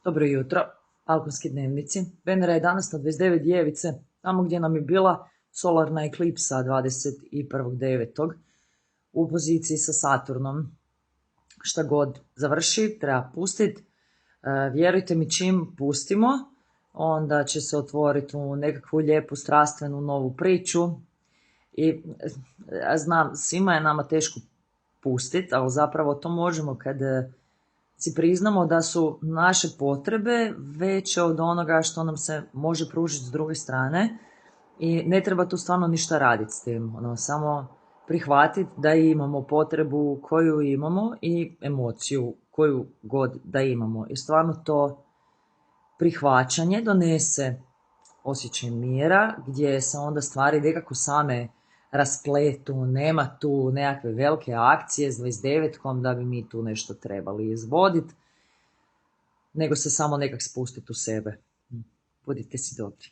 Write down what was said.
Dobro jutro, Alkonski dnevnici. Venera je danas na 29 djevice, tamo gdje nam je bila solarna eklipsa 21.9. u poziciji sa Saturnom. Šta god završi, treba pustiti. Vjerujte mi, čim pustimo, onda će se otvoriti u nekakvu lijepu, strastvenu, novu priču. I ja znam, svima je nama teško pustiti, ali zapravo to možemo kad si priznamo da su naše potrebe veće od onoga što nam se može pružiti s druge strane i ne treba tu stvarno ništa raditi s tim. Samo prihvatiti da imamo potrebu koju imamo i emociju koju god da imamo. I stvarno to prihvaćanje donese osjećaj mira gdje se onda stvari nekako same raspletu, nema tu nekakve velike akcije s 29-kom da bi mi tu nešto trebali izvoditi, nego se samo nekak spustiti u sebe. Budite si dobri.